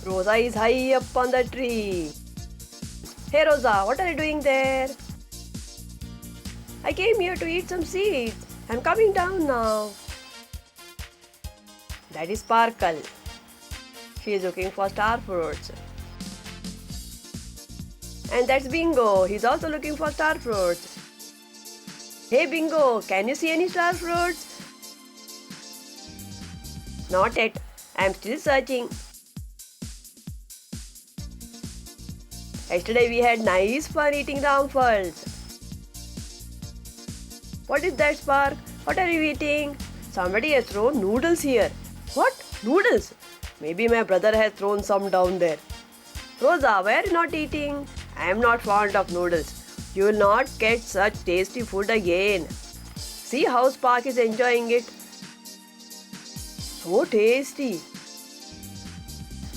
Rosa is high up on the tree. Hey Rosa, what are you doing there? I came here to eat some seeds. I'm coming down now. That is Sparkle. She is looking for star fruits. And that's Bingo. He's also looking for star fruits. Hey Bingo, can you see any star fruits? Not yet. I'm still searching. Yesterday we had nice fun eating ramphals. What is that, Spark? What are you eating? Somebody has thrown noodles here. What? Noodles? Maybe my brother has thrown some down there. Rosa, why are you not eating? I am not fond of noodles. You will not get such tasty food again. See how Spark is enjoying it. So tasty.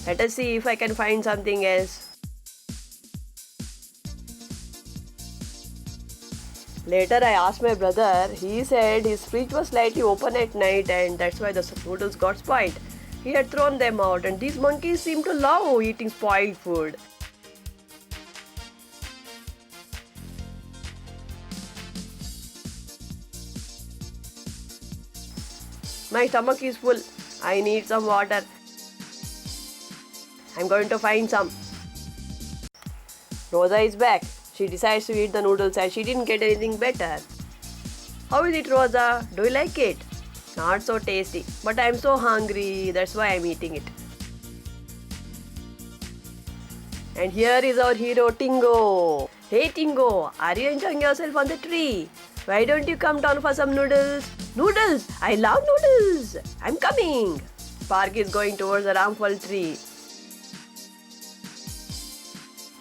Let us see if I can find something else. Later I asked my brother, he said his fridge was slightly open at night and that's why the noodles got spoiled. He had thrown them out and these monkeys seem to love eating spoiled food. My stomach is full. I need some water. I'm going to find some. Rosa is back. She decides to eat the noodles and she didn't get anything better. How is it, Rosa? Do you like it? Not so tasty, but I'm so hungry. That's why I'm eating it. And here is our hero Tingo. Hey Tingo, are you enjoying yourself on the tree? Why don't you come down for some noodles? Noodles! I love noodles! I'm coming! Spark is going towards the ramphal tree.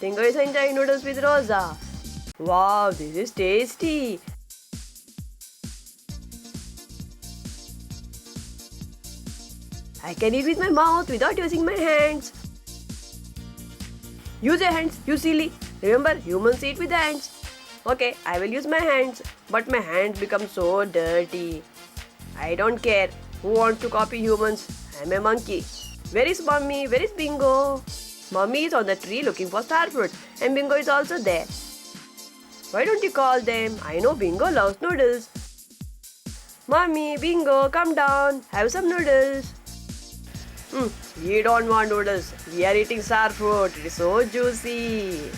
Tingo is enjoying noodles with Rosa. Wow, this is tasty! I can eat with my mouth without using my hands. Use your hands, you silly. Remember, humans eat with hands. Okay, I will use my hands, but my hands become so dirty. I don't care. Who wants to copy humans? I'm a monkey. Where is Mummy? Where is Bingo? Mummy is on the tree looking for star fruit and Bingo is also there. Why don't you call them? I know Bingo loves noodles. Mummy, Bingo, come down. Have some noodles. We don't want noodles. We are eating star fruit. It is so juicy.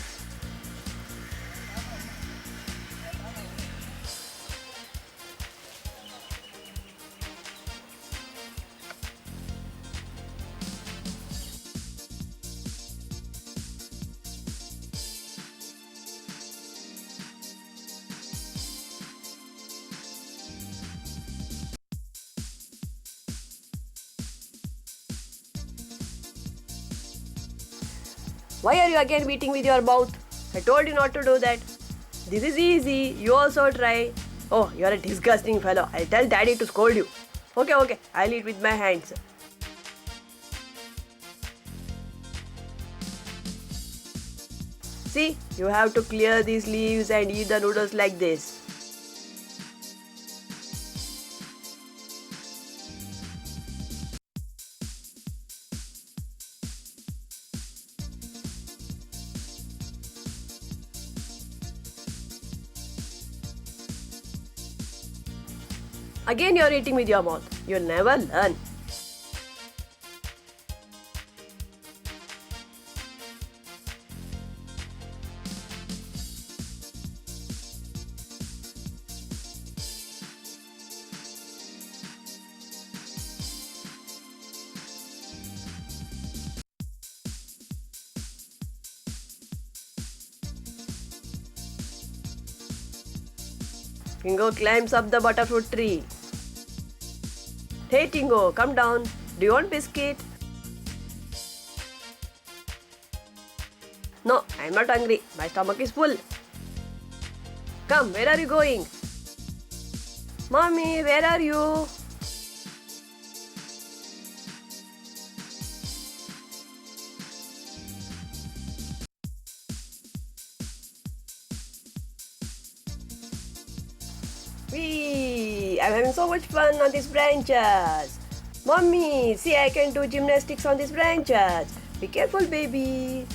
Why are you again beating with your mouth? I told you not to do that. This is easy. You also try. Oh, you are a disgusting fellow. I'll tell daddy to scold you. Okay. I'll eat with my hands. See, you have to clear these leaves and eat the noodles like this. Again you're eating with your mouth. You'll never learn. Tingo climbs up the butterfruit tree. Hey Tingo, come down. Do you want biscuit? No, I'm not hungry. My stomach is full. Come, where are you going? Mommy, where are you? Wee! I'm having so much fun on these branches. Mommy, see I can do gymnastics on these branches. Be careful, baby.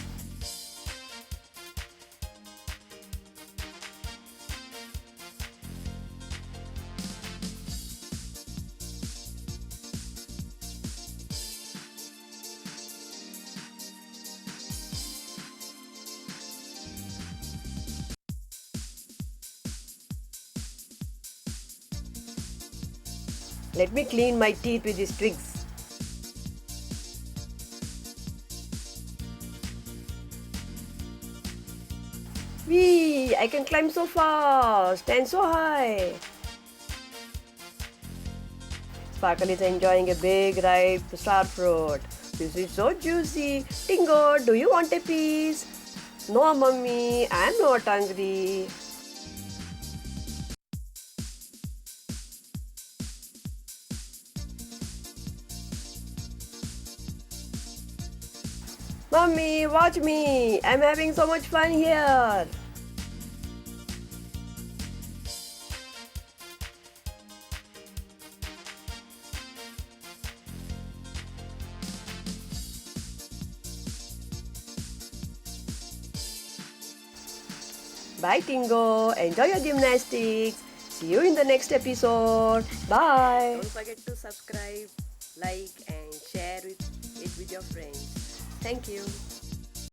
Let me clean my teeth with these twigs. Wee! I can climb so fast and so high. Sparkle is enjoying a big ripe star fruit. This is so juicy. Tingo, do you want a piece? No, mummy, I'm not hungry. Mummy, watch me. I'm having so much fun here. Bye, Tingo. Enjoy your gymnastics. See you in the next episode. Bye. Don't forget to subscribe, like, and share it with your friends. Thank you.